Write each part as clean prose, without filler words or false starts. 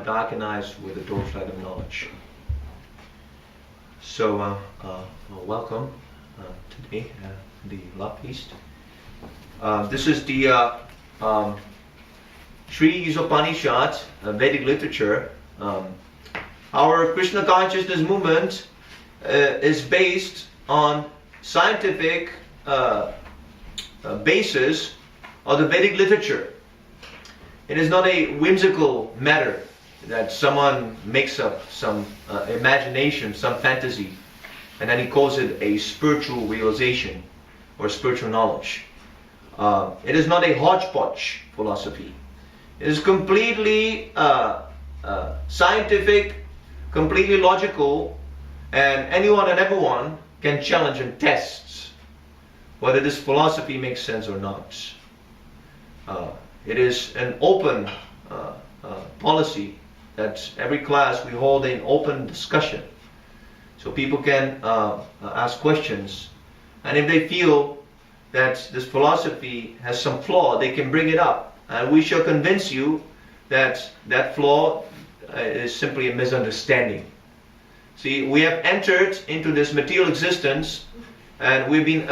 darken eyes with the torchlight of knowledge. So, welcome today the Love Feast. This is the Sri Isopanisad Vedic literature. Our Krishna consciousness movement is based on scientific basis of the Vedic literature. It is not a whimsical matter that someone makes up some imagination, some fantasy, and then he calls it a spiritual realization or spiritual knowledge. It is not a hodgepodge philosophy. It is completely scientific, completely logical, and anyone and everyone can challenge and test whether this philosophy makes sense or not. It is an open policy that every class we hold an open discussion. So people can ask questions, and if they feel that this philosophy has some flaw, they can bring it up. And we shall convince you that that flaw is simply a misunderstanding. See, we have entered into this material existence and we've been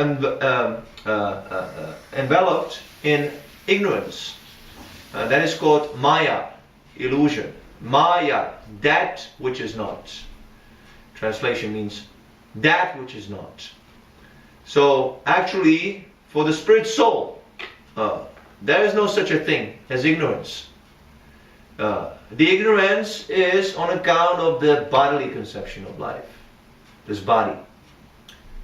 enveloped in ignorance. That is called Maya, illusion. Maya, that which is not. Translation means that which is not. So actually, for the spirit soul, there is no such a thing as ignorance. The ignorance is on account of the bodily conception of life. This body.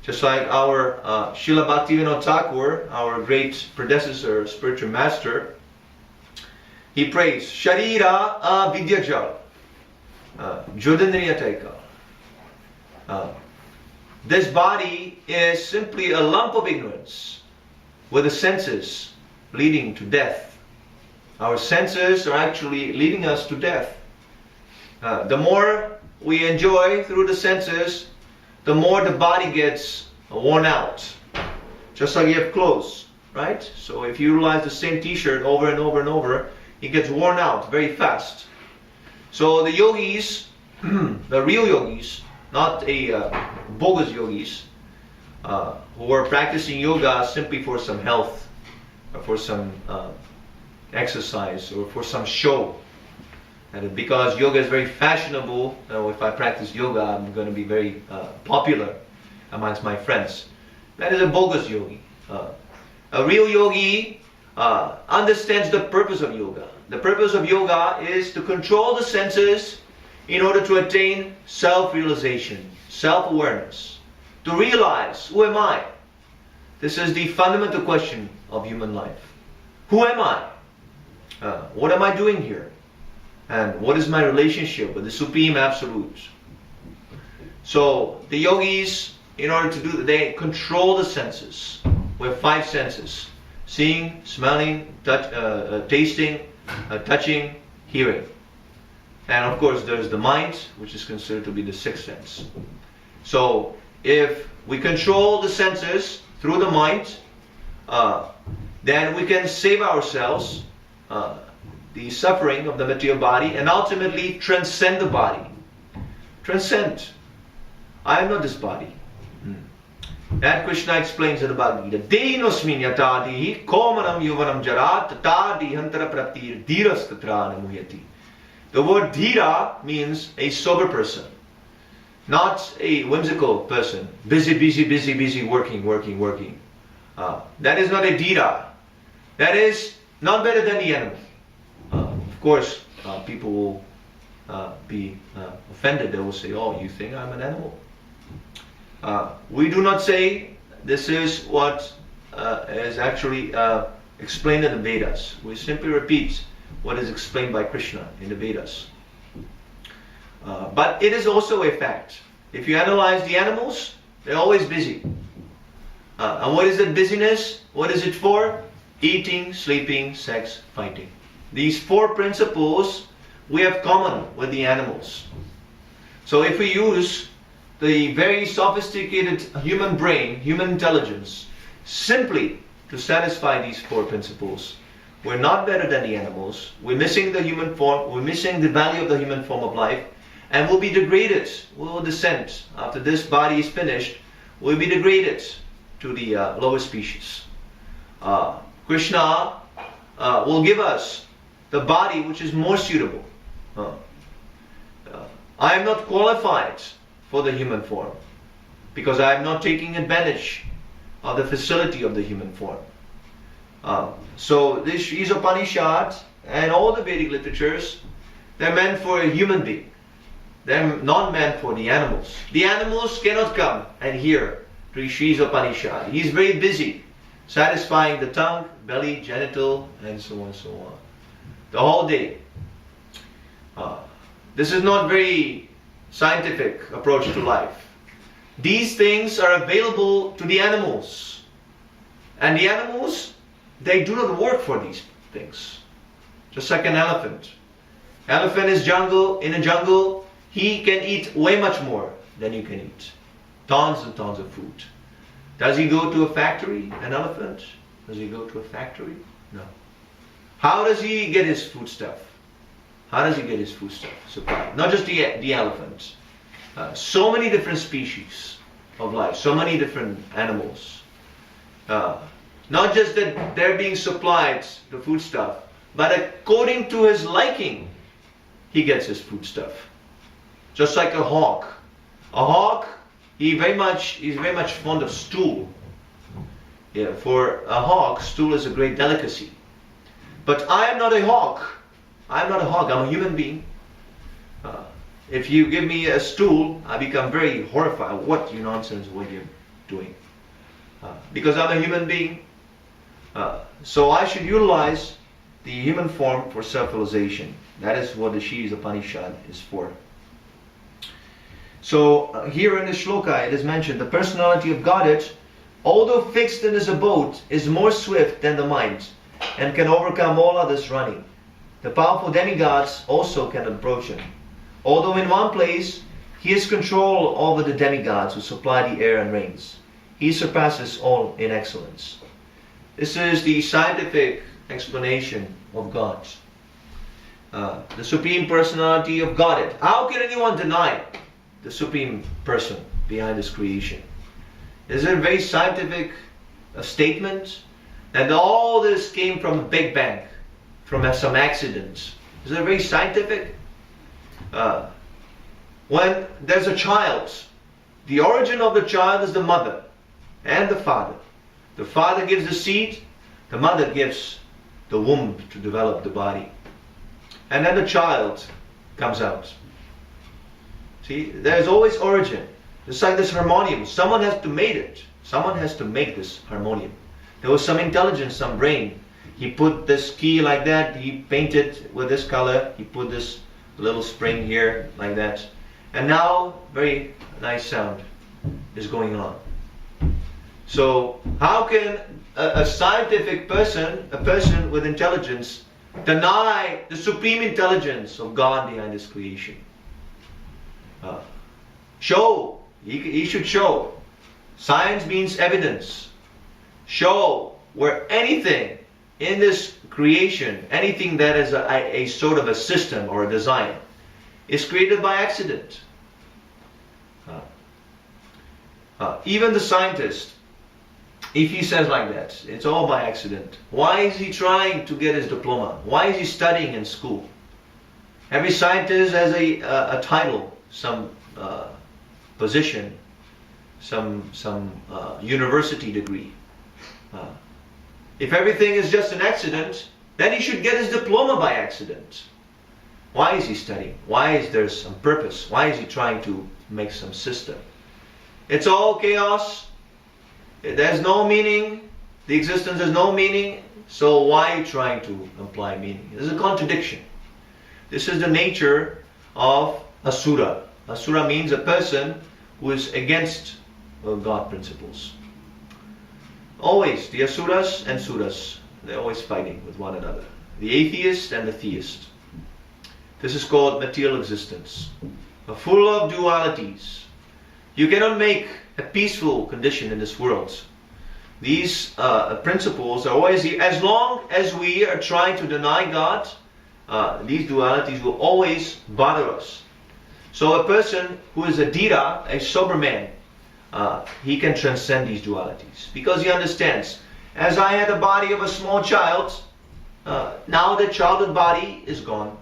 Just like our Srila Bhaktivinoda Thakur, our great predecessor, spiritual master, he prays, Sharira avidyajal, jodindriyateka. This body is simply a lump of ignorance with the senses leading to death. Our senses are actually leading us to death. The more we enjoy through the senses, the more the body gets worn out. Just like you have clothes, right? So if you utilize the same t-shirt over and over and over, it gets worn out very fast. So the yogis, the real yogis, not a bogus yogis, who are practicing yoga simply for some health, or for some exercise, or for some show. And because yoga is very fashionable, if I practice yoga, I'm going to be very popular amongst my friends. That is a bogus yogi. A real yogi understands the purpose of yoga. The purpose of yoga is to control the senses in order to attain self-realization, self-awareness. To realize, who am I? This is the fundamental question of human life. Who am I? What am I doing here? And what is my relationship with the Supreme Absolute? So the yogis, in order to do that, they control the senses. We have 5 senses: seeing, smelling, tasting, touching, hearing. And of course there's the mind, which is considered to be the 6th sense. So if we control the senses through the mind, then we can save ourselves the suffering of the material body and ultimately transcend the body. Transcend. I am not this body. And Krishna explains in the Bhagavad Gita, Dehinosmin yatadihi komanam yuvanam jarat tadihantara praptir dhirastatara namuyati. The word dhira means a sober person, not a whimsical person. Busy, working. That is not a dhira. That is not better than the animal. Of course, people will be offended. They will say, oh, you think I'm an animal? We do not say this is what is actually explained in the Vedas. We simply repeat what is explained by Krishna in the Vedas. But it is also a fact. If you analyze the animals, they're always busy. And what is that busyness? What is it for? Eating, sleeping, sex, fighting. These 4 principles we have common with the animals. So if we use the very sophisticated human brain, human intelligence, simply to satisfy these 4 principles, We're not better than the animals. We're missing the human form. We're missing the value of the human form of life. And we'll be degraded. We'll descend. After this body is finished, we'll be degraded to the lower species. Krishna will give us the body which is more suitable. I am not qualified for the human form because I am not taking advantage of the facility of the human form. So this Isopanisad and all the Vedic literatures, they're meant for a human being. They're not meant for the animals. The animals cannot come and hear Sri Isopanisad. He's very busy satisfying the tongue, belly, genital, and so on and so on. The whole day. This is not very scientific approach to life. These things are available to the animals. And the animals, they do not work for these things. Just like an elephant. Elephant is in a jungle, he can eat way much more than you can eat. Tons and tons of food. Does he go to a factory, an elephant? Does he go to a factory? No. How does he get his foodstuff? How does he get his foodstuff supplied? Not just the elephant. So many different species of life, so many different animals. Not just that they're being supplied the foodstuff, but according to his liking, he gets his foodstuff. Just like a hawk. A hawk, he's very much fond of stool. Yeah, for a hawk, stool is a great delicacy. But I am not a hawk. I'm not a hawk. I'm a human being. If you give me a stool, I become very horrified. What you nonsense, what you're doing? Because I'm a human being. So I should utilize the human form for self-realization. That is what the Isopanisad is for. So here in the shloka it is mentioned, the personality of Godhead, although fixed in his abode, is more swift than the mind, and can overcome all others running. The powerful demigods also can approach him. Although in one place, he has control over the demigods who supply the air and rains. He surpasses all in excellence. This is the scientific explanation of God. The Supreme Personality of Godhead. How can anyone deny the Supreme Person behind this creation? Is it a very scientific statement that all this came from a Big Bang, from some accidents? Is it very scientific? When there's a child, the origin of the child is the mother and the father. The father gives the seed, the mother gives the womb to develop the body. And then the child comes out. See, there's always origin. It's like this harmonium. Someone has to make it. Someone has to make this harmonium. There was some intelligence, some brain. He put this key like that. He painted with this color. He put this little spring here like that. And now, very nice sound is going on. So, how can a scientific person, a person with intelligence, deny the supreme intelligence of God behind His creation? Show. He should show. Science means evidence. Show where anything in this creation, anything that is a sort of a system or a design, is created by accident. Even the scientist, if he says like that, it's all by accident. Why is he trying to get his diploma? Why is he studying in school? Every scientist has a title, some position, some university degree. If everything is just an accident, then he should get his diploma by accident. Why is he studying? Why is there some purpose? Why is he trying to make some system? It's all chaos. There's no meaning. The existence has no meaning. So why are you trying to imply meaning? This is a contradiction. This is the nature of Asura. Asura means a person who is against God principles. Always, the Asuras and Suras, they're always fighting with one another. The atheist and the theist. This is called material existence. Full of dualities. You cannot make a peaceful condition in this world These principles are always here. As long as we are trying to deny God, these dualities will always bother us. So a person who is a dhira, a sober man, he can transcend these dualities because he understands, as I had the body of a small child, now the childhood body is gone,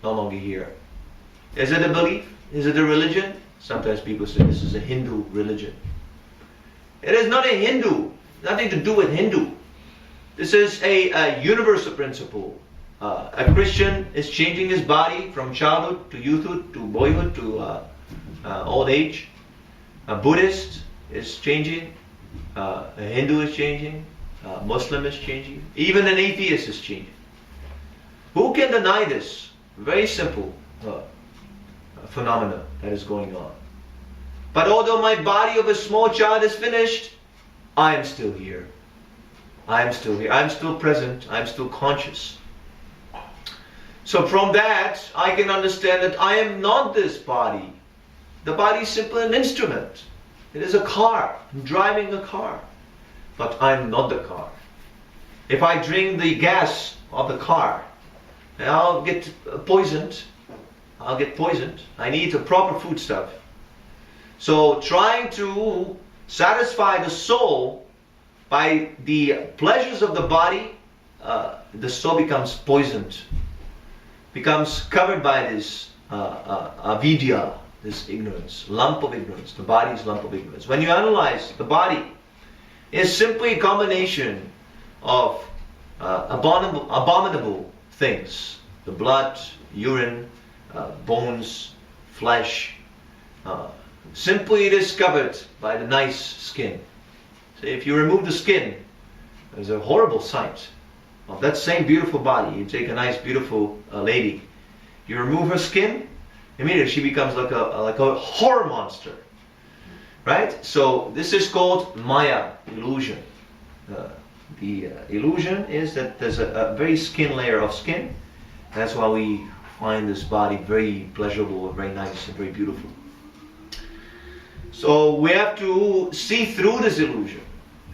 no longer here. Is it a belief? Is it a religion? Sometimes people say this is a Hindu religion. It is not a Hindu, nothing to do with Hindu. This is a universal principle. A Christian is changing his body from childhood to youthhood to boyhood to old age. A Buddhist is changing. A Hindu is changing. A Muslim is changing. Even an atheist is changing. Who can deny this? Very simple phenomena that is going on. But although my body of a small child is finished, I am still here. I am still here. I am still present. I am still conscious. So from that, I can understand that I am not this body. The body is simply an instrument. It is a car. I'm driving a car. But I'm not the car. If I drink the gas of the car, I'll get poisoned. I'll get poisoned. I need a proper foodstuff. So trying to satisfy the soul by the pleasures of the body, the soul becomes poisoned. Becomes covered by this avidya, this ignorance, lump of ignorance. The body is lump of ignorance. When you analyze, the body is simply a combination of abominable things. The blood, urine, bones, flesh. Simply it is covered by the nice skin. So if you remove the skin, there's a horrible sight of that same beautiful body. You take a nice beautiful lady, you remove her skin, immediately she becomes like a horror monster, right? So this is called Maya, illusion. The illusion is that there's a very skin layer of skin. That's why we find this body very pleasurable, very nice, and very beautiful. So we have to see through this illusion.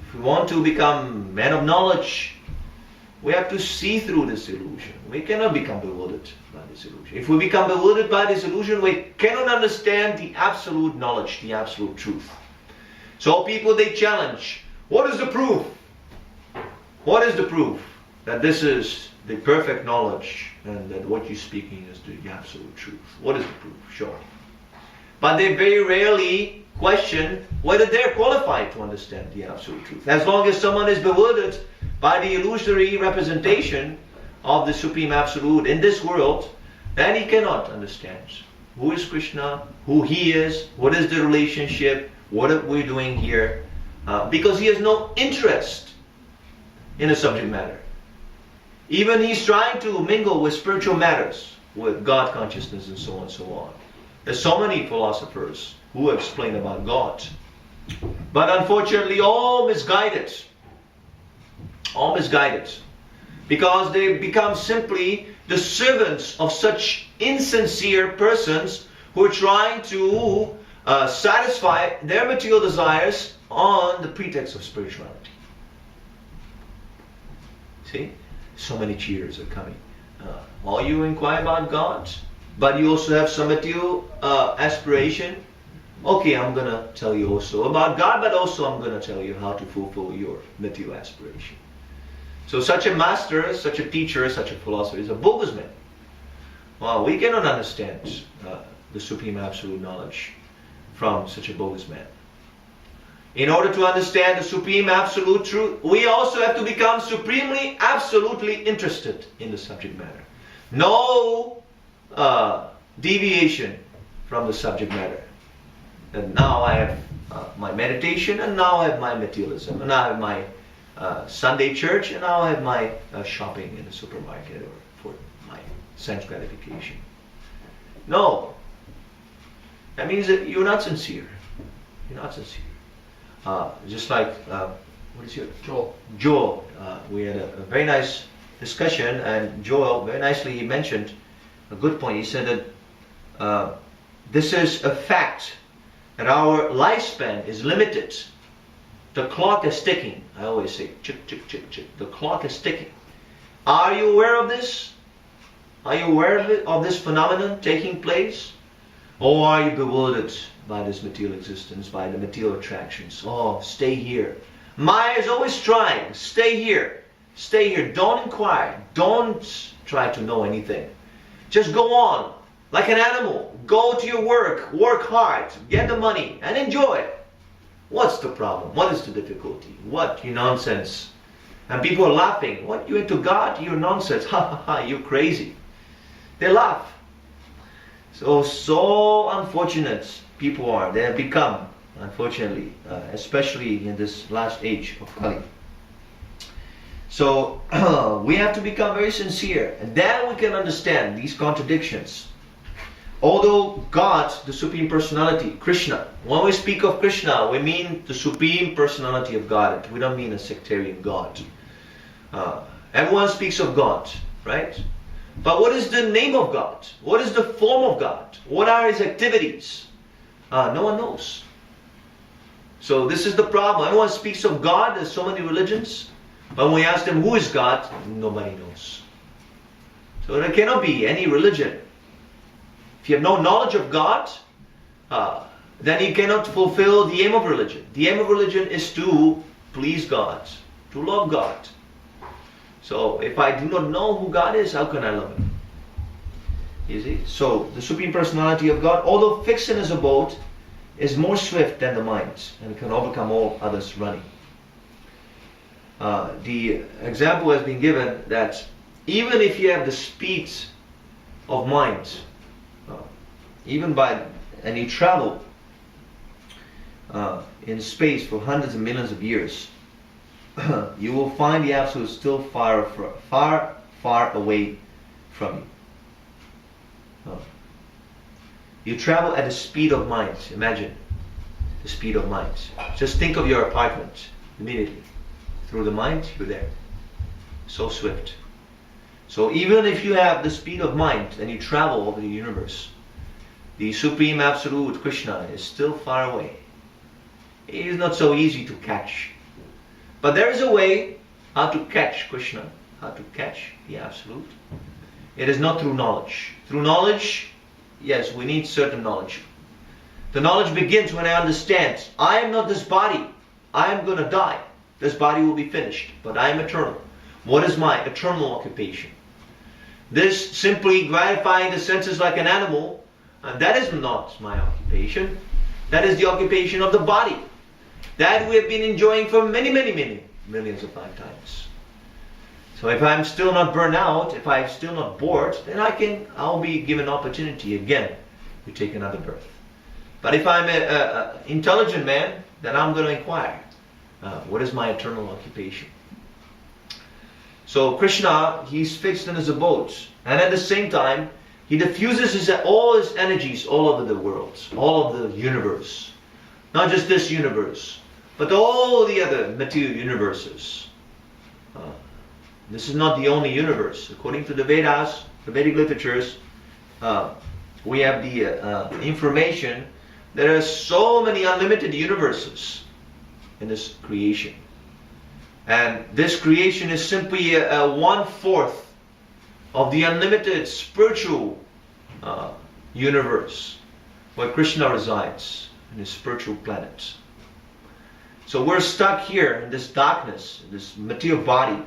If we want to become men of knowledge, we have to see through this illusion. We cannot become bewildered by this illusion. If we become bewildered by this illusion, we cannot understand the absolute knowledge, the absolute truth. So people, they challenge, what is the proof? What is the proof that this is the perfect knowledge and that what you're speaking is the absolute truth? What is the proof? Show me. But they very rarely question whether they're qualified to understand the absolute truth. As long as someone is bewildered by the illusory representation of the Supreme Absolute in this world, then he cannot understand who is Krishna, who he is, what is the relationship, what are we doing here, because he has no interest in the subject matter. Even he's trying to mingle with spiritual matters, with God consciousness and so on and so on. There's so many philosophers who explain about God, but unfortunately all misguided. All misguided. Because they become simply the servants of such insincere persons who are trying to satisfy their material desires on the pretext of spirituality. See? So many cheaters are coming. All you inquire about God, but you also have some material aspiration. Okay, I'm going to tell you also about God, but also I'm going to tell you how to fulfill your material aspiration. So such a master, such a teacher, such a philosopher is a bogus man. Well, we cannot understand the Supreme Absolute Knowledge from such a bogus man. In order to understand the Supreme Absolute Truth, we also have to become supremely, absolutely interested in the subject matter. No deviation from the subject matter. And now I have my meditation, and now I have my materialism, and now I have my Sunday church, and now I have my shopping in the supermarket or for my sense gratification. No. That means that you're not sincere. You're not sincere. Just like, what is your? Joel. Joel. We had a very nice discussion, and Joel, very nicely, he mentioned a good point. He said that this is a fact, that our lifespan is limited. The clock is ticking. I always say, tick, tick, tick, tick. The clock is ticking. Are you aware of this? Are you aware of this phenomenon taking place? Or are you bewildered by this material existence, by the material attractions? Oh, stay here. Maya is always trying. Stay here. Stay here. Don't inquire. Don't try to know anything. Just go on. Like an animal. Go to your work. Work hard. Get the money. And enjoy it. What's the problem? What is the difficulty? What? You nonsense. And people are laughing. What? You into God? You're nonsense. Ha ha ha. You're crazy. They laugh. So unfortunate people are. They have become, unfortunately, especially in this last age of Kali. So we have to become very sincere, and then we can understand these contradictions. Although God, the Supreme Personality, Krishna, when we speak of Krishna, we mean the Supreme Personality of God. We don't mean a sectarian God. Everyone speaks of God, right? But what is the name of God? What is the form of God? What are His activities? No one knows. So this is the problem. Everyone speaks of God. There's so many religions. But when we ask them who is God, nobody knows. So there cannot be any religion. If you have no knowledge of God, then you cannot fulfill the aim of religion. The aim of religion is to please God, to love God. So if I do not know who God is, how can I love Him? You see? So the Supreme Personality of God, although fixed in His abode, is more swift than the mind and can overcome all others running. The example has been given that even if you have the speed of mind, and you travel in space for hundreds of millions of years, you will find the Absolute still far away from you. You travel at the speed of mind. Imagine the speed of mind. Just think of your apartment immediately. Through the mind, you're there. So swift. So even if you have the speed of mind and you travel over the universe, the Supreme Absolute Krishna is still far away. He is not so easy to catch. But there is a way how to catch Krishna, how to catch the Absolute. It is not through knowledge. Through knowledge, yes, we need certain knowledge. The knowledge begins when I understand, I am not this body. I am going to die. This body will be finished, but I am eternal. What is my eternal occupation? This simply gratifying the senses like an animal, that is not my occupation. That is the occupation of the body. That we have been enjoying for many millions of lifetimes. So if I'm still not burned out, if I'm still not bored, then I'll be given opportunity again to take another birth. But if I'm an intelligent man, then I'm going to inquire. What is my eternal occupation? So Krishna, He's fixed in His abode. And at the same time, He diffuses all His energies all over the world, all of the universe. Not just this universe, but all the other material universes. This is not the only universe. According to the Vedas, the Vedic literatures, we have the information that there are so many unlimited universes in this creation. And this creation is simply 1/4 of the unlimited spiritual universe where Krishna resides in His spiritual planet. So we're stuck here in this darkness, in this material body,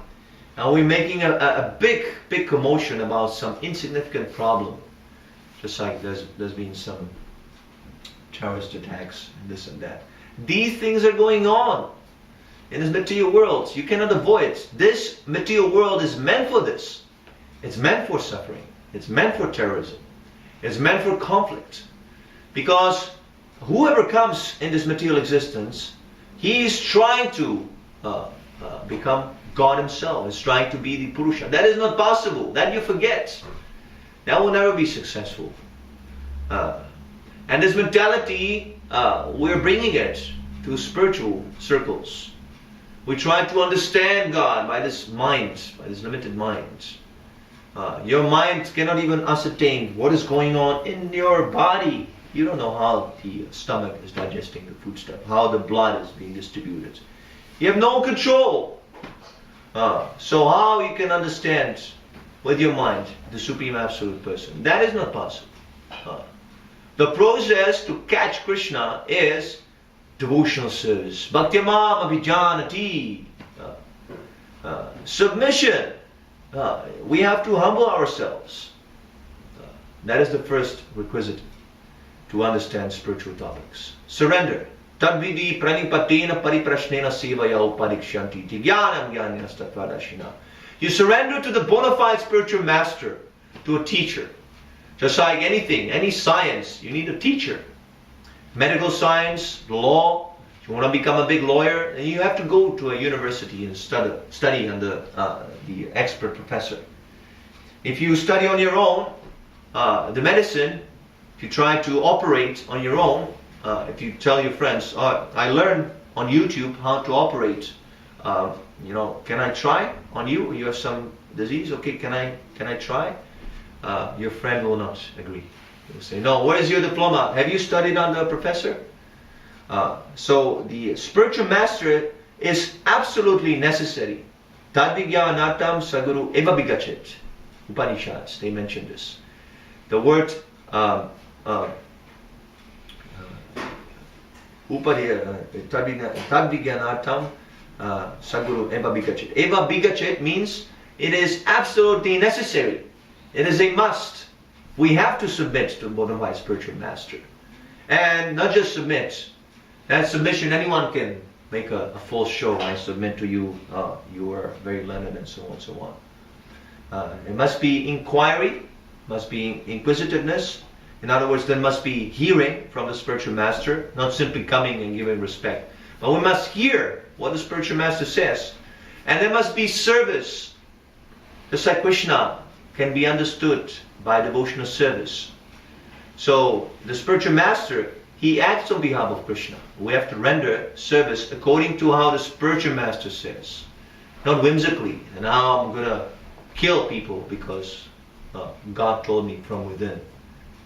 and we're making a big commotion about some insignificant problem. Just like there's been some terrorist attacks and this and that. These things are going on in this material world. You cannot avoid it. This material world is meant for this. It's meant for suffering. It's meant for terrorism. It's meant for conflict. Because whoever comes in this material existence, he is trying to become God Himself. He's trying to be the Purusha. That is not possible. That you forget. That will never be successful. And this mentality, we're bringing it to spiritual circles. We try to understand God by this mind, by this limited mind. Your mind cannot even ascertain what is going on in your body. You don't know how the stomach is digesting the foodstuff, how the blood is being distributed. You have no control. So how you can understand with your mind the Supreme Absolute Person? That is not possible. The process to catch Krishna is devotional service. Bhaktimam abhijanati. Submission. We have to humble ourselves. That is the first requisite to understand spiritual topics. Surrender. Tadvidi pranipatena pariprashnena sevaya upadikshanti jnanam jnanastattvadashina. You surrender to the bona fide spiritual master, to a teacher. Just like anything, any science, you need a teacher. Medical science, law, if you want to become a big lawyer, then you have to go to a university and study under the expert professor. If you study on your own, the medicine, if you try to operate on your own, if you tell your friends, I learned on YouTube how to operate, can I try on you? You have some disease, okay, can I try? Your friend will not agree. He will say, no, where is your diploma? Have you studied under a professor? So the spiritual master is absolutely necessary. Tadvigyanatam saguru eva bigachet. Upanishads, they mention this. The word Tadvigyanatam saguru eva bigachet. Eva bigachet means it is absolutely necessary. It is a must. We have to submit to the bona fide spiritual master. And not just submit. That submission, anyone can make a false show. I submit to you, you are very learned, and so on and so on. It must be inquiry, must be inquisitiveness. In other words, there must be hearing from the spiritual master, not simply coming and giving respect. But we must hear what the spiritual master says. And there must be service. Just like Krishna can be understood by devotional service. So the spiritual master, he acts on behalf of Krishna. We have to render service according to how the spiritual master says. Not whimsically, and now I'm going to kill people because God told me from within.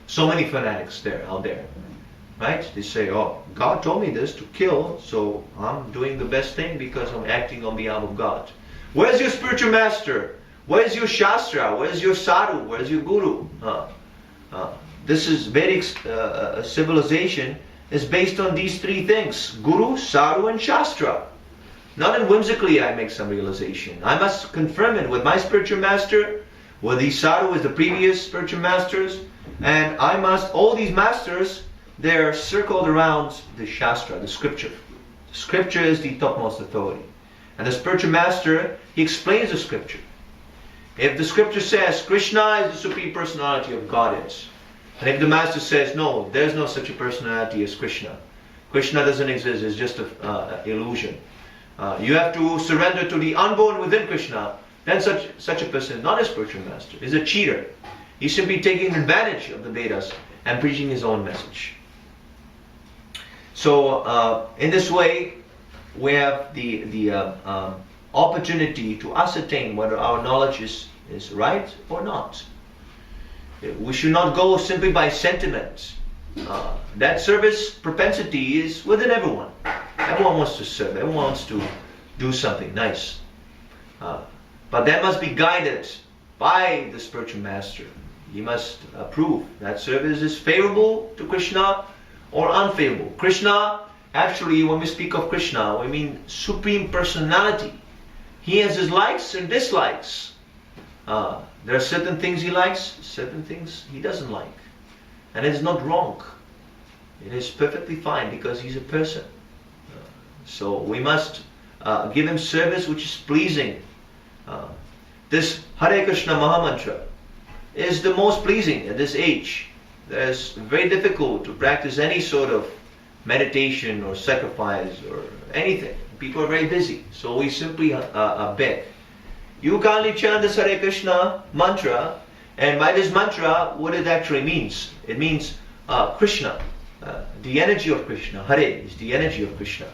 So many fanatics out there. Right? They say, oh, God told me this to kill, so I'm doing the best thing because I'm acting on behalf of God. Where's your spiritual master? Where's your Shastra? Where's your Sadhu? Where's your Guru? This is Vedic civilization is based on these three things. Guru, Sadhu and Shastra. Not in whimsically I make some realization. I must confirm it with my spiritual master, with the Sadhu, with the previous spiritual masters. And I must, all these masters, they're circled around the Shastra, the scripture. The scripture is the topmost authority. And the spiritual master, he explains the scripture. If the scripture says Krishna is the Supreme Personality of Godhead, and if the master says no, there's no such a personality as Krishna. Krishna doesn't exist, it's just an illusion. You have to surrender to the unborn within Krishna, then such a person is not a spiritual master, is a cheater. He's simply taking advantage of the Vedas and preaching his own message. So in this way, we have the opportunity to ascertain whether our knowledge is right or not. We should not go simply by sentiment. That service propensity is within everyone. Everyone wants to serve. Everyone wants to do something nice. But that must be guided by the spiritual master. He must approve that service is favorable to Krishna or unfavorable. Krishna, actually, when we speak of Krishna, we mean Supreme Personality. He has his likes and dislikes. There are certain things he likes, certain things he doesn't like. And it is not wrong. It is perfectly fine because he's a person. So we must give him service which is pleasing. This Hare Krishna Mahamantra is the most pleasing at this age. It's very difficult to practice any sort of meditation or sacrifice or anything. People are very busy, so we simply beg. You kindly chant this Hare Krishna mantra, and by this mantra, what it actually means? It means Krishna, the energy of Krishna. Hare is the energy of Krishna.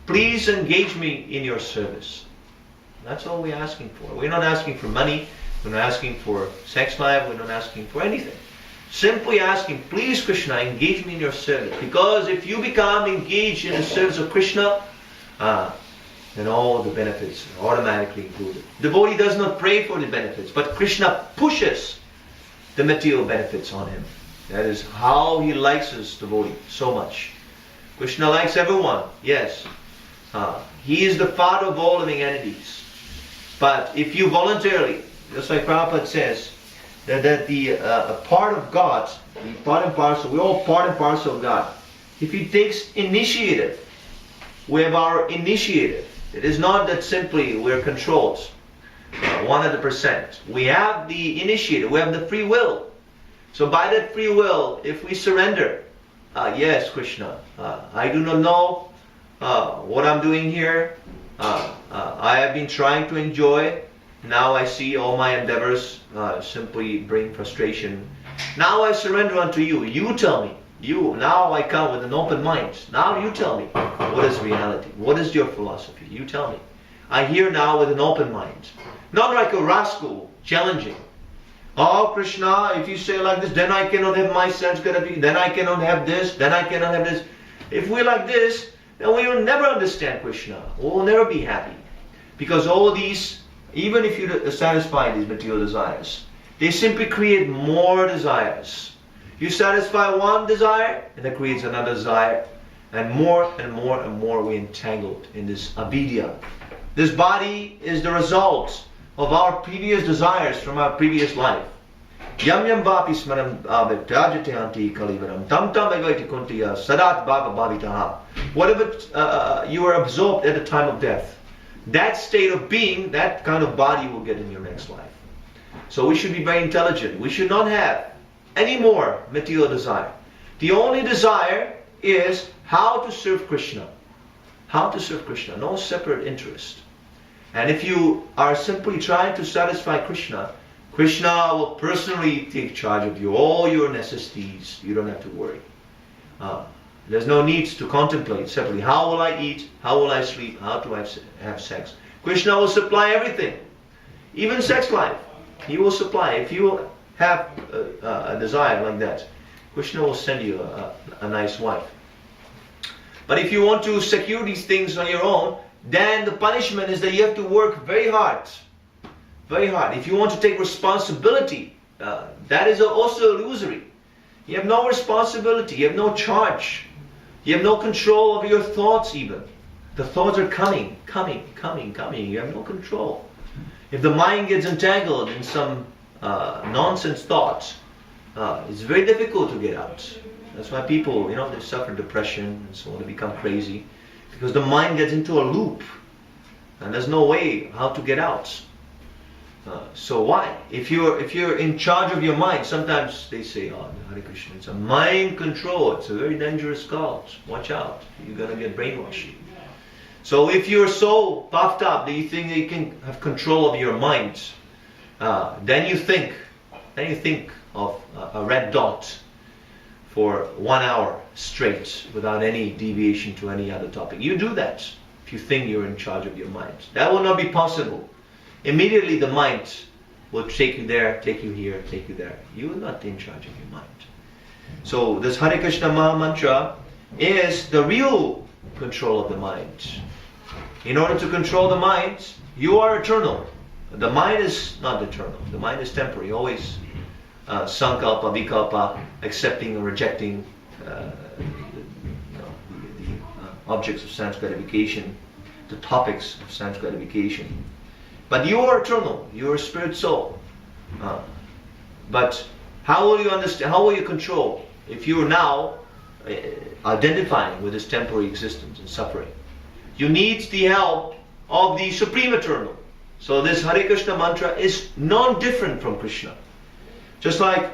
Please engage me in your service. That's all we're asking for. We're not asking for money. We're not asking for sex life. We're not asking for anything. Simply asking, please Krishna, engage me in your service. Because if you become engaged in the service of Krishna, then all the benefits are automatically included. Devotee does not pray for the benefits, but Krishna pushes the material benefits on him. That is how he likes his devotee so much. Krishna likes everyone, yes. He is the father of all living entities. But if you voluntarily, just like Prabhupada says, that the part of God, the part and parcel, we're all part and parcel of God. If he takes initiative, we have our initiative. It is not that simply we're controlled 100%. We have the initiative, we have the free will. So by that free will, if we surrender, yes, Krishna, I do not know what I'm doing here. I have been trying to enjoy. Now I see all my endeavors simply bring frustration. Now I surrender unto you. You tell me. Now I come with an open mind. Now you tell me. What is reality? What is your philosophy? You tell me. I hear now with an open mind. Not like a rascal challenging. Oh Krishna, if you say like this, then I cannot have my sense gravity, then I cannot have this, then I cannot have this. If we're like this, then we will never understand Krishna. We will never be happy. Because all these, even if you satisfy these material desires, they simply create more desires. You satisfy one desire, and that creates another desire. And more and more and more we entangled in this avidya. This body is the result of our previous desires from our previous life. Yam yam vapi smaram avidyajate anti kalivaram tam tam evaiti kuntiya sadat bhava bhavitaha. Whatever you are absorbed at the time of death, that state of being, that kind of body will get in your next life. So we should be very intelligent. We should not have any more material desire. The only desire is how to serve Krishna. How to serve Krishna, no separate interest. And if you are simply trying to satisfy Krishna, Krishna will personally take charge of you, all your necessities. You don't have to worry. There's no need to contemplate separately. How will I eat? How will I sleep? How do I have sex? Krishna will supply everything. Even sex life. He will supply. If you have a desire like that, Krishna will send you a nice wife. But if you want to secure these things on your own, then the punishment is that you have to work very hard. Very hard. If you want to take responsibility, that is also illusory. You have no responsibility. You have no charge. You have no control over your thoughts even. The thoughts are coming. You have no control. If the mind gets entangled in some nonsense thoughts, it's very difficult to get out. That's why people, they suffer depression and so on, they become crazy. Because the mind gets into a loop. And there's no way how to get out. So why? If you're in charge of your mind, sometimes they say, oh, Hare Krishna, it's a mind control. It's a very dangerous cult. Watch out. You're going to get brainwashed. So if you're so puffed up that you think that you can have control of your mind, then you think of a red dot for 1 hour straight without any deviation to any other topic. You do that if you think you're in charge of your mind. That will not be possible. Immediately the mind will take you there, take you here, take you there. You are not in charge of your mind. So this Hare Krishna Maha Mantra is the real control of the mind. In order to control the mind, you are eternal. The mind is not eternal. The mind is temporary. Always sankalpa, vikalpa, accepting or rejecting the objects of sense gratification, the topics of sense gratification. But you are eternal. You are a spirit soul. But how will you understand? How will you control if you are now identifying with this temporary existence and suffering? You need the help of the Supreme Eternal. So this Hare Krishna mantra is non-different from Krishna. Just like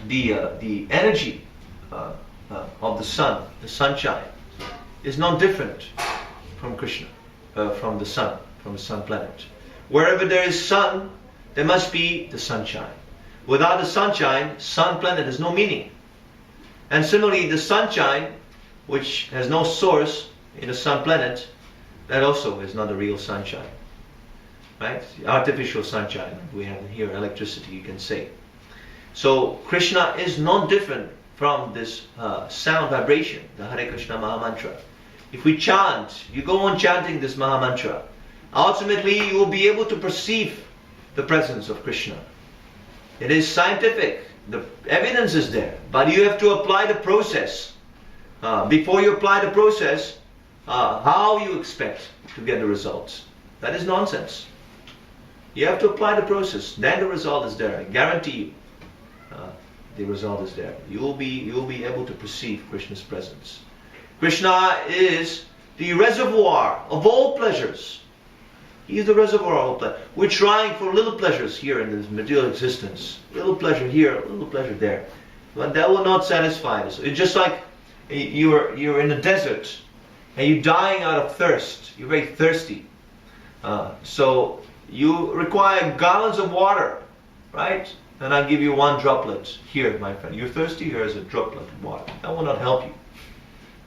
the energy of the sun, the sunshine, is non-different from Krishna, from the sun planet. Wherever there is sun, there must be the sunshine. Without the sunshine, sun planet has no meaning. And similarly, the sunshine, which has no source in the sun planet, that also is not a real sunshine. Right? The artificial sunshine. We have here electricity, you can say. So Krishna is not different from this sound vibration, the Hare Krishna Maha Mantra. if we chant, you go on chanting this Maha Mantra, ultimately you will be able to perceive the presence of Krishna. It is scientific. The evidence is there. But you have to apply the process. Before you apply the process, how you expect to get the results? That is nonsense. You have to apply the process. Then the result is there. I guarantee you. The result is there. You will be able to perceive Krishna's presence. Krishna is the reservoir of all pleasures. He is the reservoir of all pleasure. We're trying for little pleasures here in this material existence. Little pleasure here, little pleasure there. But that will not satisfy us. It's just like you're in a desert and you're dying out of thirst. You're very thirsty. So you require gallons of water, right? And I give you one droplet. Here, my friend, you're thirsty, here is a droplet of water. That will not help you.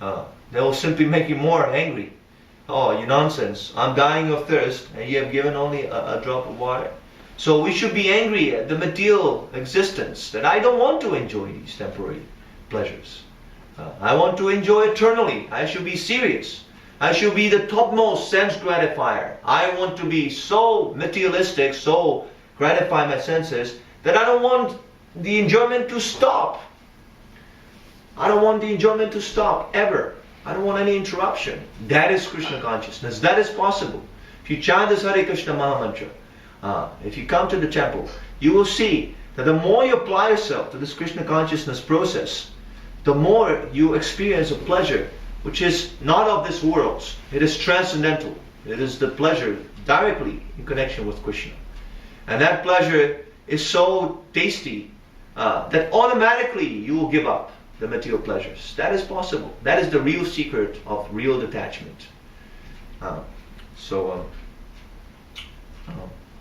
That will simply make you more angry. Oh, you nonsense. I'm dying of thirst and you have given only a drop of water. So we should be angry at the material existence, that I don't want to enjoy these temporary pleasures. I want to enjoy eternally. I should be serious. I should be the topmost sense gratifier. I want to be so materialistic, so gratify my senses, that I don't want the enjoyment to stop. I don't want the enjoyment to stop ever. I don't want any interruption. That is Krishna consciousness. That is possible. If you chant this Hare Krishna Maha Mantra, if you come to the temple, you will see that the more you apply yourself to this Krishna consciousness process, the more you experience a pleasure which is not of this world. It is transcendental. It is the pleasure directly in connection with Krishna. And that pleasure is so tasty that automatically you will give up the material pleasures. That is possible. That is the real secret of real detachment.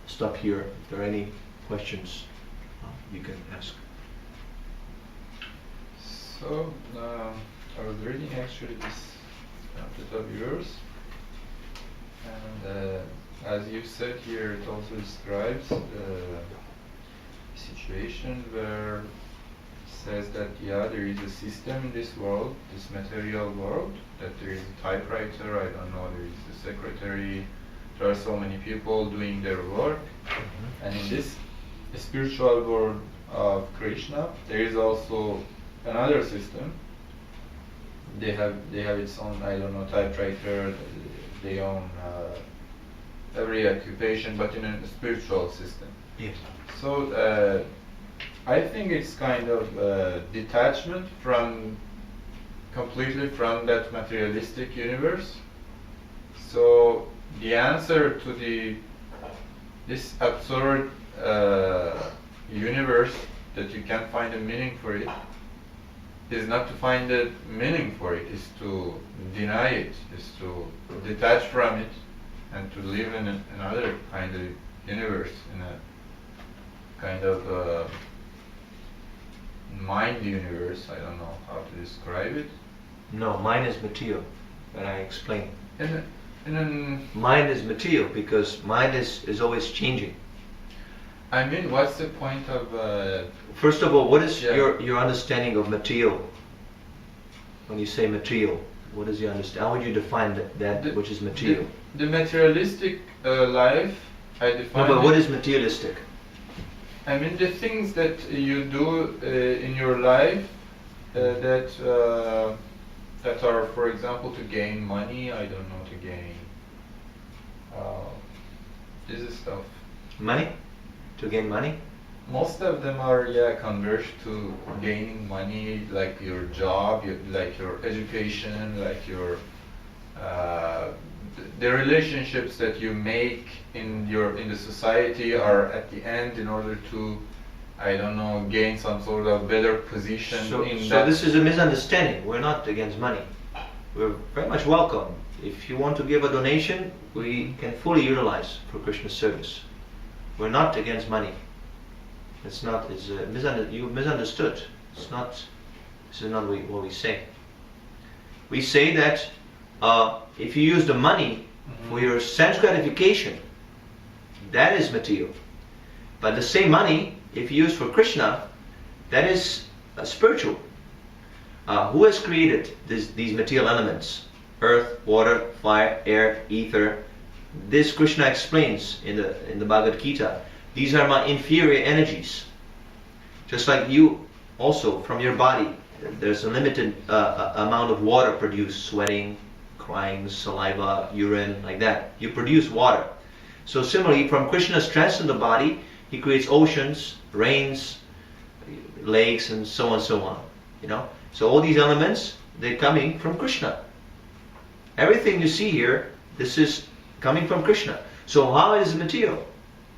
Stop here. If there are any questions, you can ask. So, I was reading actually this pamphlet of yours, and as you said here, it also describes the situation where says that there is a system in this world, this material world, that there is a typewriter, I don't know, there is a secretary, there are so many people doing their work, and in this spiritual world of Krishna, there is also another system. They have its own, I don't know, typewriter, they own every occupation, but in a spiritual system. Yes. So I think it's kind of detachment completely from that materialistic universe. So the answer to this absurd universe that you can't find a meaning for it is not to find a meaning for it, is to deny it, is to detach from it and to live in another kind of universe, in a kind of mind universe. I don't know how to describe it. No, mind is material, and I explain. Mind is material because mind is always changing. I mean, what's the point of... First of all, what is your understanding of material? When you say material, what is your understanding? How would you define that which is material? The materialistic life, I define... No, but what is materialistic? I mean, the things that you do in your life that are, for example, to gain money, I don't know, to gain... this is stuff. Money? To gain money? Most of them are, converged to gaining money, like your job, like your education, like your the relationships that you make in the society are at the end in order to, I don't know, gain some sort of better position. So this is a misunderstanding. We're not against money. We're very much welcome. If you want to give a donation, we can fully utilize for Krishna service. We're not against money. You misunderstood. This is not what we say. We say that if you use the money for your sense gratification, that is material. But the same money, if you use for Krishna, that is spiritual. Who has created these material elements? earth, water, fire, air, ether. This Krishna explains in the Bhagavad Gita. These are my inferior energies. Just like you also, from your body, there's a limited amount of water produced, sweating, crying, saliva, urine, like that. You produce water. So similarly, from Krishna's transcendental body, he creates oceans, rains, lakes, and so on, so on. You know. So all these elements, they're coming from Krishna. Everything you see here, this is coming from Krishna. So how is it material?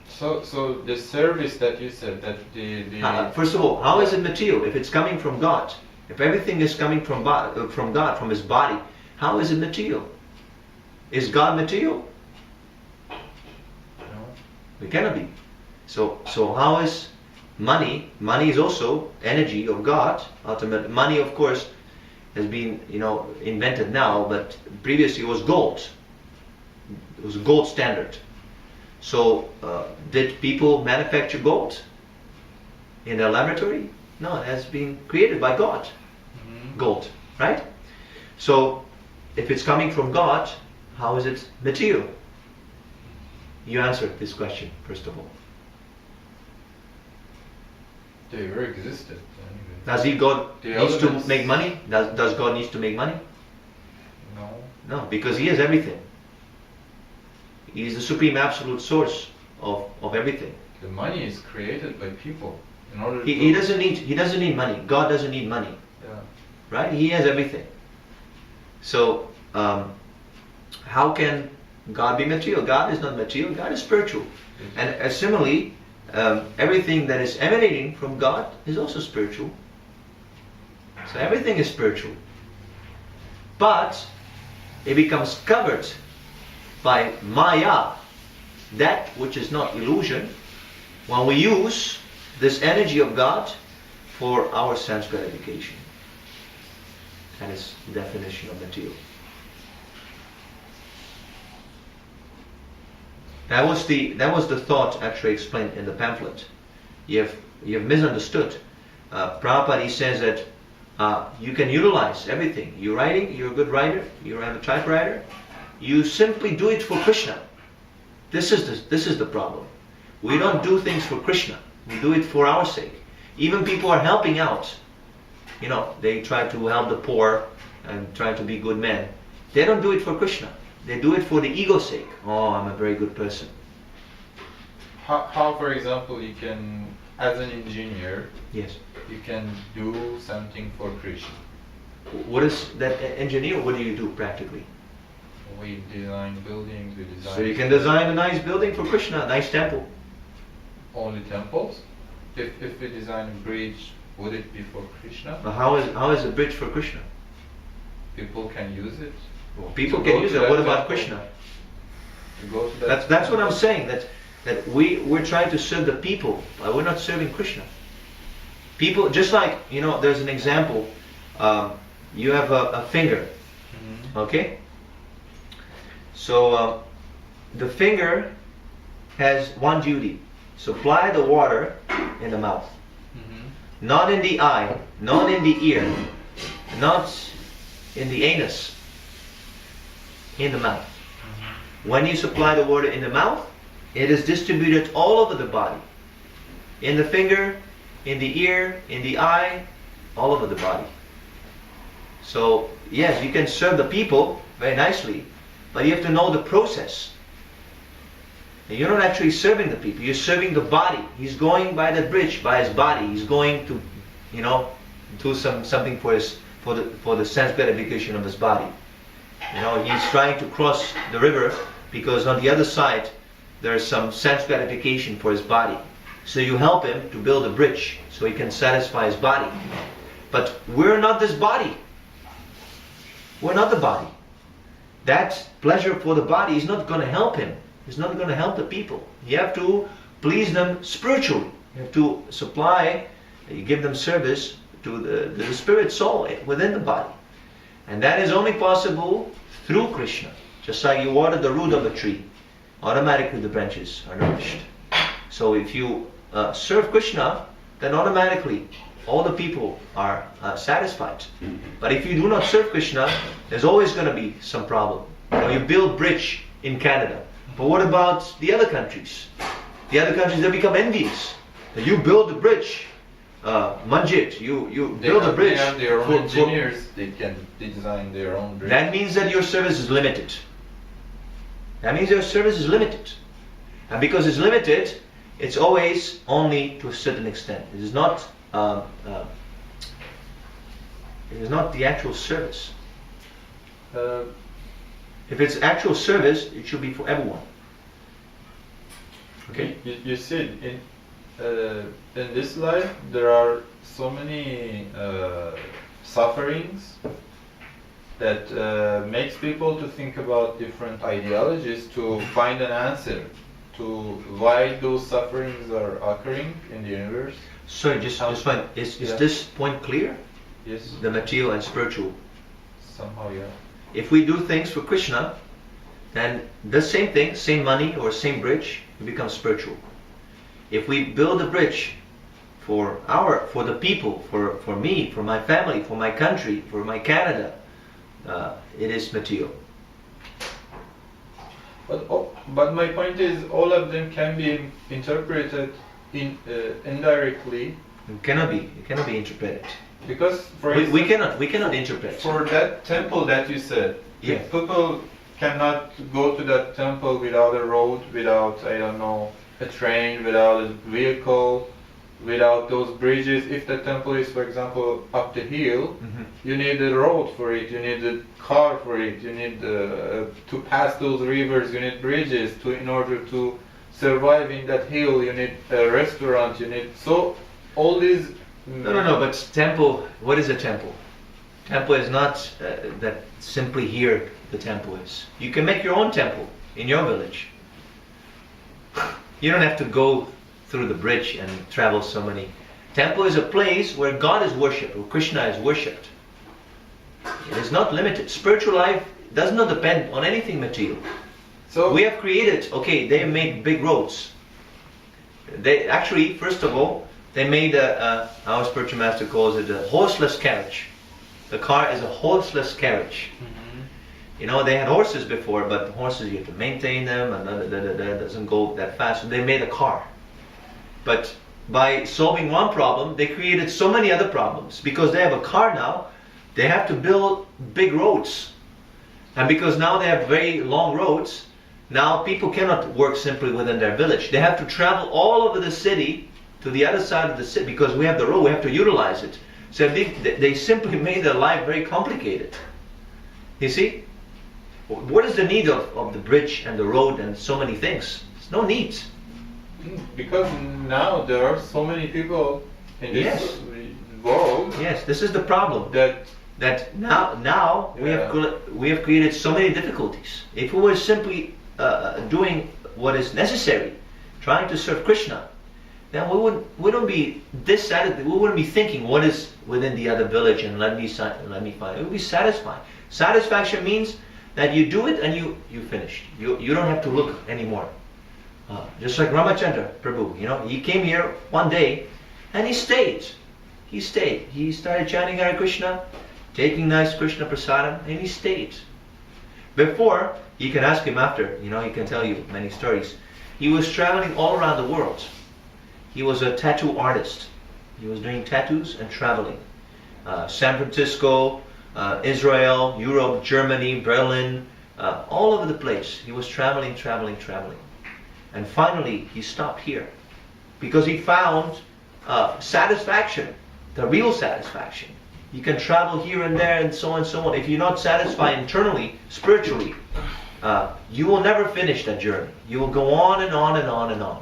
So the service that you said, that First of all, how is it material if it's coming from God? If everything is coming from God, from His body, how is it material? Is God material? No. It cannot be. So how is money? Money is also energy of God. Ultimately, money, of course, has been invented now, but previously it was gold. It was a gold standard. So did people manufacture gold in their laboratory? No, it has been created by God. Mm-hmm. Gold, right? So if it's coming from God, how is it material? You answer this question first of all. They ever existed. Does God needs to make money? Does God needs to make money? No. No, because He has everything. He is the supreme absolute source of everything. The money is created by people in order to. He doesn't need money. God doesn't need money. Yeah. Right? He has everything. So how can God be material? God is not material. God is spiritual. And similarly, everything that is emanating from God is also spiritual. So everything is spiritual. But it becomes covered by Maya, that which is not illusion, when we use this energy of God for our sense gratification. That is the definition of material. That was the thought actually explained in the pamphlet. You have misunderstood. Prabhupada, he says that you can utilize everything. You're writing, you're a good writer, you have a typewriter. You simply do it for Krishna. This is the problem. We don't do things for Krishna. We do it for our sake. Even people are helping out. They try to help the poor and try to be good men. They don't do it for Krishna. They do it for the ego's sake. Oh, I'm a very good person. How, for example, you can, as an engineer, yes, you can do something for Krishna. What is that engineer? What do you do practically? We design buildings, we design... So you can design a nice building for Krishna, a nice temple. Only temples? If we design a bridge, would it be for Krishna? But how is a bridge for Krishna? People can use it. Well, people can use it. What about Krishna? To go to that that's what I'm saying. That we're trying to serve the people, but we're not serving Krishna. People, just like there's an example. You have a finger, okay? So the finger has one duty: supply the water in the mouth, not in the eye, not in the ear, not in the anus, in the mouth. When you supply the water in the mouth, it is distributed all over the body, in the finger, in the ear, in the eye, all over the body. So yes, you can serve the people very nicely, but you have to know the process. And you're not actually serving the people, you're serving the body. He's going by the bridge, by his body. He's going to, do something for the sense gratification of his body. He's trying to cross the river because on the other side there's some sense gratification for his body. So you help him to build a bridge so he can satisfy his body. But we're not this body. We're not the body. That pleasure for the body is not going to help him. It's not going to help the people. You have to please them spiritually. You have to supply, you give them service to the spirit soul within the body. And that is only possible through Krishna. Just like you water the root of a tree, automatically the branches are nourished. So if you serve Krishna, then automatically all the people are satisfied. But if you do not serve Krishna, there's always going to be some problem. You know, you build bridge in Canada, but what about the other countries? The other countries, they become envious. You build the bridge, Manjit, you build a bridge. They have their own engineers, they can design their own bridge. That means that your service is limited. That means your service is limited. And because it's limited, it's always only to a certain extent. It is not the actual service. If it's actual service, it should be for everyone. Okay? You said in this life there are so many sufferings that makes people to think about different ideologies to find an answer to why those sufferings are occurring in the universe. Sorry, just fine. Is this point clear? Yes. The material and spiritual. Somehow, yeah. If we do things for Krishna, then the same thing, same money or same bridge, it becomes spiritual. If we build a bridge for the people, for me, for my family, for my country, for my Canada, it is material. But my point is, all of them can be interpreted indirectly. It cannot be interpreted. Because we cannot interpret. For that temple that you said, yeah. if people cannot go to that temple without a road, without, I don't know, a train, without a vehicle, without those bridges. If the temple is, for example, up the hill, you need a road for it, you need a car for it, you need to pass those rivers, you need bridges in order to survive in that hill, you need a restaurant, you need, so all these... No, but temple, what is a temple? Temple is not that simply here the temple is. You can make your own temple in your village. You don't have to go through the bridge and travel so many. Temple is a place where God is worshipped, where Krishna is worshipped. It is not limited. Spiritual life does not depend on anything material. So we have created, okay, they made big roads. They actually, first of all, they made our spiritual master calls it a horseless carriage. The car is a horseless carriage. You know, they had horses before, but the horses, you have to maintain them, and that doesn't go that fast. So they made a car. But by solving one problem, they created so many other problems. Because they have a car now, they have to build big roads. And because now they have very long roads, now people cannot work simply within their village. They have to travel all over the city to the other side of the city, because we have the road, we have to utilize it. So they simply made their life very complicated. You see? What is the need of the bridge and the road and so many things? There's no need. Because now there are so many people in this world. Yes, this is the problem. That now we have created so many difficulties. If we were simply doing what is necessary, trying to serve Krishna, then we wouldn't be dissatisfied. We wouldn't be thinking what is within the other village and let me find it. We would be satisfied. Satisfaction means that you do it and you finished. You don't have to look anymore. Just like Ramachandra Prabhu, you know, he came here one day and he stayed. He started chanting Hare Krishna, taking nice Krishna prasadam, and he stayed. Before, you can ask him after, you know, he can tell you many stories. He was traveling all around the world. He was a tattoo artist. He was doing tattoos and traveling. San Francisco, Israel, Europe, Germany, Berlin, all over the place. He was traveling. And finally, he stopped here. Because he found satisfaction, the real satisfaction. You can travel here and there and so on and so on. If you're not satisfied internally, spiritually, you will never finish that journey. You will go on and on and on and on.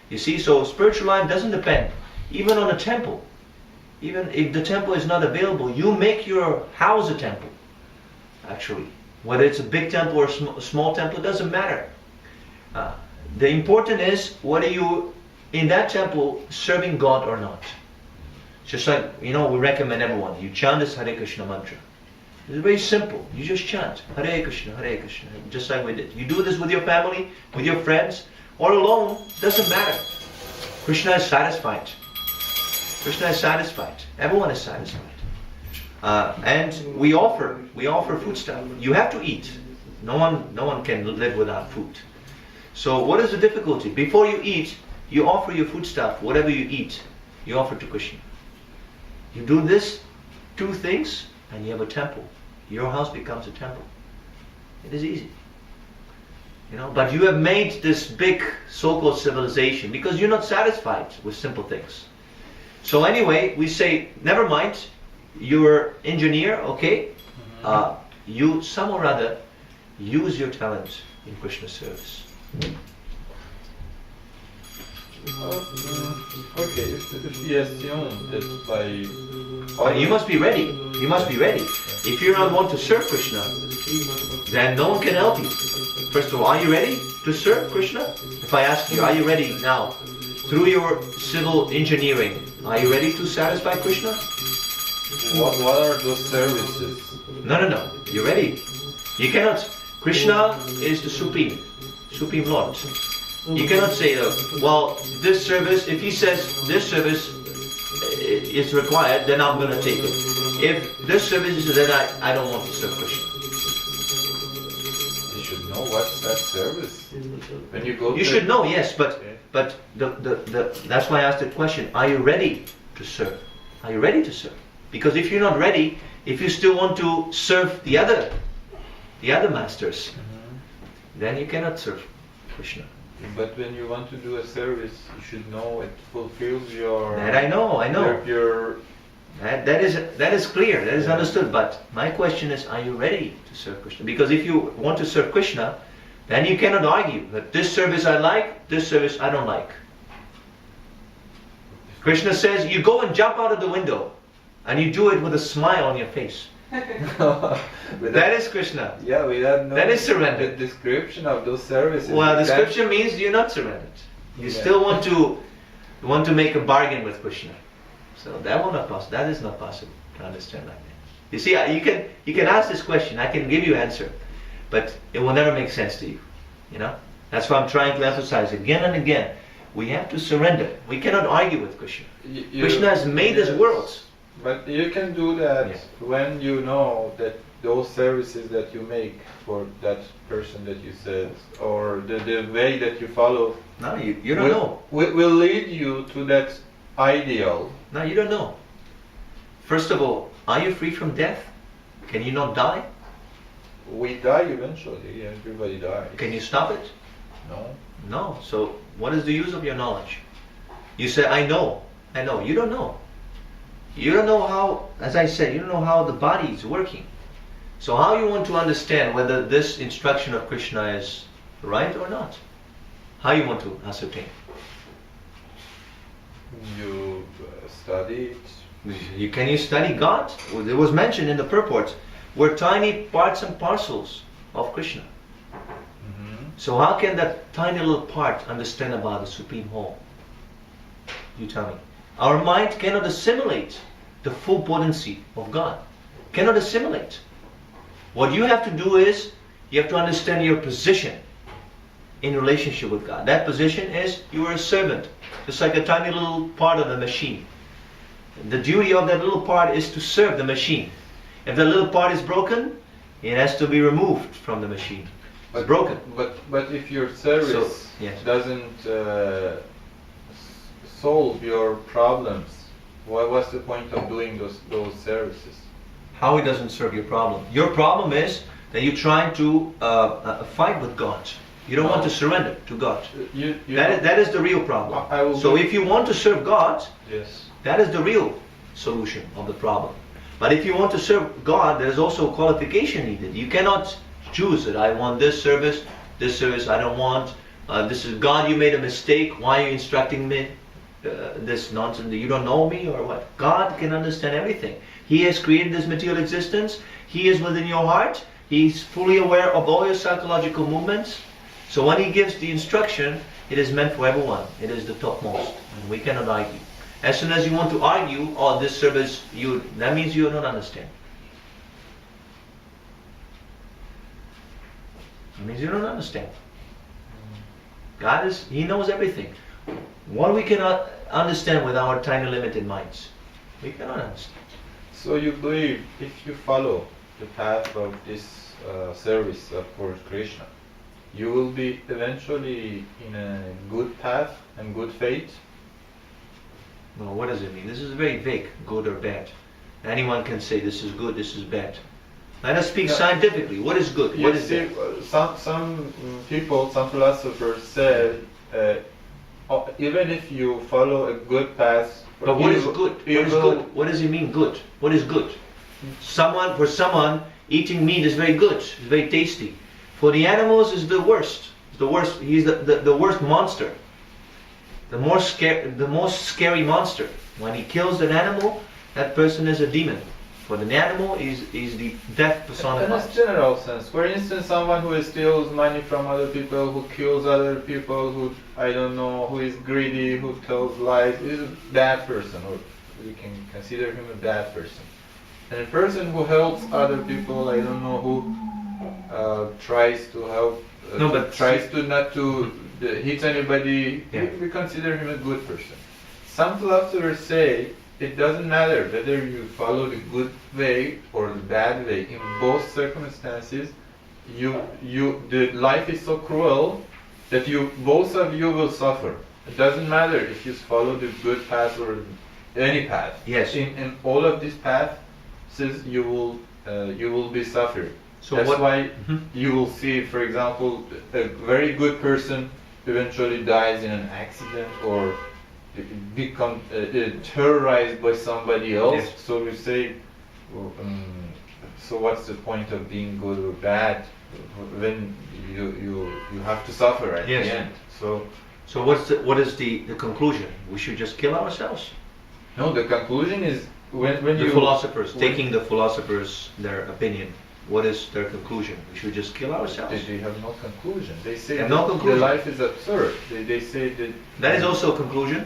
You see, so spiritual life doesn't depend even on a temple. Even if the temple is not available, you make your house a temple. Actually, whether it's a big temple or a small temple, it doesn't matter. The important is, whether you in that temple serving God or not. Just like, you know, we recommend everyone, you chant this Hare Krishna mantra. It's very simple. You just chant Hare Krishna, just like we did. You do this with your family, with your friends, or alone, doesn't matter. Krishna is satisfied. Krishna is satisfied. Everyone is satisfied. And we offer food stuff. You have to eat. No one can live without food. So what is the difficulty? Before you eat, you offer your food stuff. Whatever you eat, you offer to Krishna. You do this 2 things, and you have a temple. Your house becomes a temple. It is easy. But you have made this big so-called civilization because you're not satisfied with simple things. So anyway, we say, never mind, you're engineer, okay? You some or other use your talent in Krishna's service. Okay, if we assume that by... But you must be ready. You must be ready. If you don't want to serve Krishna, then no one can help you. First of all, are you ready to serve Krishna? If I ask you, are you ready now? Through your civil engineering, are you ready to satisfy Krishna? What are those services? No. You're ready. You cannot. Krishna is the Supreme Lord. You cannot say, well, this service, if he says this service is required, then I'm going to take it. If this service is, then I don't want to serve Krishna. You should know what's that service. When you go You should know, yes, but that's why I asked the question, are you ready to serve? Are you ready to serve? Because if you're not ready, if you still want to serve the other masters, then you cannot serve Krishna. But when you want to do a service, you should know it fulfills your... That I know. Your That is clear, that is understood. But my question is, are you ready to serve Krishna? Because if you want to serve Krishna, then you cannot argue that this service I like, this service I don't like. Krishna says, you go and jump out of the window, and you do it with a smile on your face. That is Krishna. Yeah, we don't know. That is surrender. The description of those services. Well, description means you're not surrendered. You still want to make a bargain with Krishna. So that is not possible to understand like that. You see, you can ask this question. I can give you answer, but it will never make sense to you. That's why I'm trying to emphasize again and again. We have to surrender. We cannot argue with Krishna. Krishna has made this world. But you can do that when you know that those services that you make for that person that you said, or the way that you follow, no, you don't know. Will lead you to that ideal. No, you don't know. First of all, are you free from death? Can you not die? We die eventually. Everybody dies. Can you stop it? No. No. So what is the use of your knowledge? You say, I know. You don't know. You don't know how, as I said, you don't know how the body is working. So how you want to understand whether this instruction of Krishna is right or not? How you want to ascertain? You study it. Can you study God? Well, it was mentioned in the purport. We're tiny parts and parcels of Krishna. So how can that tiny little part understand about the Supreme Whole? You tell me. Our mind cannot assimilate the full potency of God. Cannot assimilate. What you have to do is, you have to understand your position in relationship with God. That position is, you are a servant. Just like a tiny little part of the machine. The duty of that little part is to serve the machine. If the little part is broken, it has to be removed from the machine. It's broken. But if your service doesn't solve your problems, what's the point of doing those services? How it doesn't serve your problem? Your problem is that you're trying to fight with God. You don't want to surrender to God. That is the real problem. So if you want to serve God, that is the real solution of the problem. But if you want to serve God, there is also qualification needed. You cannot choose it. I want this service I don't want. This is God, you made a mistake. Why are you instructing me? This nonsense. You don't know me or what? God can understand everything. He has created this material existence. He is within your heart. He's fully aware of all your psychological movements. So when He gives the instruction, it is meant for everyone. It is the topmost. And we cannot argue. As soon as you want to argue, oh, this service, that means you don't understand. It means you don't understand. God He knows everything. What we cannot understand with our tiny limited minds. We cannot understand. So you believe if you follow the path of this service for Krishna, you will be eventually in a good path and good fate? No, what does it mean? This is very vague, good or bad. Anyone can say this is good, this is bad. Let us speak scientifically. What is good? What is bad? Some people, some philosophers said, even if you follow a good path, but what is good? What is good? What does it mean good? What is good? For someone, eating meat is very good. It's very tasty. For the animals, is the worst. It's the worst. He's the worst monster. The most scary monster. When he kills an animal, that person is a demon. For the animal, is the death personified. In a general sense, for instance, someone who steals money from other people, who kills other people, who who is greedy, who tells lies, is a bad person, or we can consider him a bad person. And a person who helps other people, who tries to help, tries to not to hit anybody, we consider him a good person. Some philosophers say it doesn't matter whether you follow the good way or the bad way. In both circumstances, the life is so cruel that both of you will suffer. It doesn't matter if you follow the good path or any path. Yes. In all of these paths, you will be suffering. So that's why you will see, for example, a very good person eventually dies in an accident or become terrorized by somebody else. Yes. So we say, so what's the point of being good or bad when you have to suffer at the end? So what is the conclusion? We should just kill ourselves? No, the conclusion is when the philosophers, taking the philosophers, their opinion, what is their conclusion? We should just kill ourselves. They have no conclusion. They say have no conclusion. The life is absurd. They say that is also a conclusion.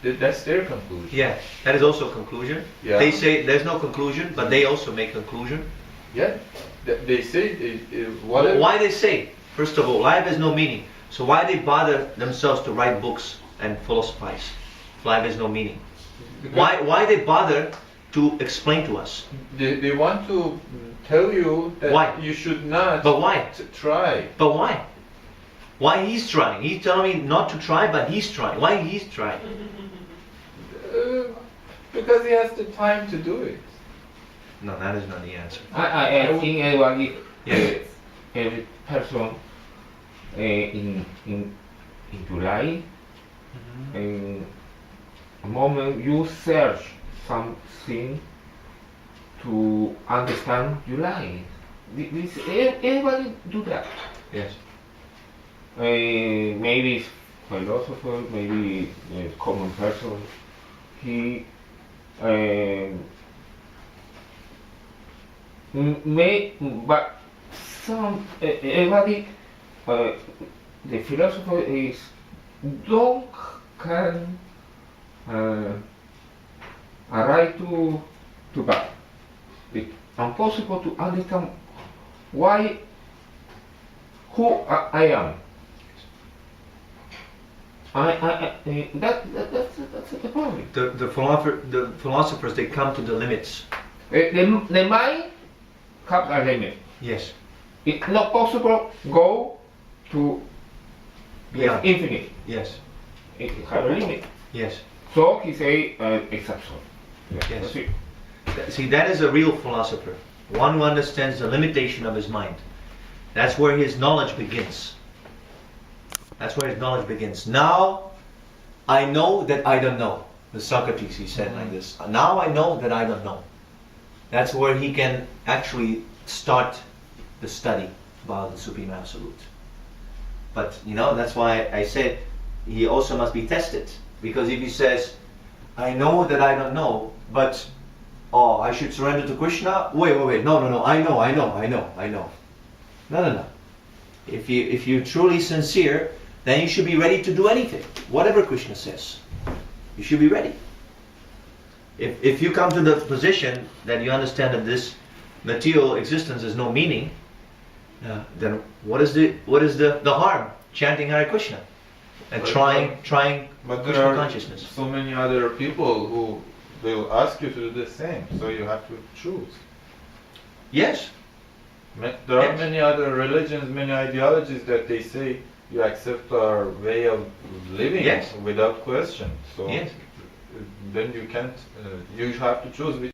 That's their conclusion. Yeah, that is also a conclusion. Yeah. They say there's no conclusion, but they also make conclusion. Yeah, they say why they say? First of all, life has no meaning. So why they bother themselves to write books and philosophize? Life has no meaning. Why they bother to explain to us? They want to tell you that you should not. But why? Try. But why? Why he's trying? He's telling me not to try, but he's trying. Why he's trying? Because he has the time to do it. No, that is not the answer. I think everybody, every person in July, in a moment you search something to understand July. Everybody do that. Yes. Maybe philosopher, maybe a common person. He but everybody, the philosopher is don't can arrive to God. It's impossible to understand who I am. That's the problem. The philosophers, they come to the limits. The mind have a limit. Yes. It's not possible go to the infinite. Yes. It has a limit. Yes. So he say exception. Yes. See, that is a real philosopher. One who understands the limitation of his mind. That's where his knowledge begins. That's where his knowledge begins. Now, I know that I don't know. The Socrates, he said like this. Now I know that I don't know. That's where he can actually start the study about the Supreme Absolute. But, that's why I said he also must be tested. Because if he says, I know that I don't know, but, I should surrender to Krishna? Wait. No. I know. No. If you're truly sincere, then you should be ready to do anything. Whatever Krishna says. You should be ready. If you come to the position that you understand that this material existence has no meaning, then what is the harm chanting Hare Krishna? and But trying But Krishna there are consciousness. so many other people who will ask you to do the same, so you have to choose. Yes, There are Yes. many other religions, many ideologies that they say you accept our way of living Yes. without question. So yes. then you can't. You have to choose which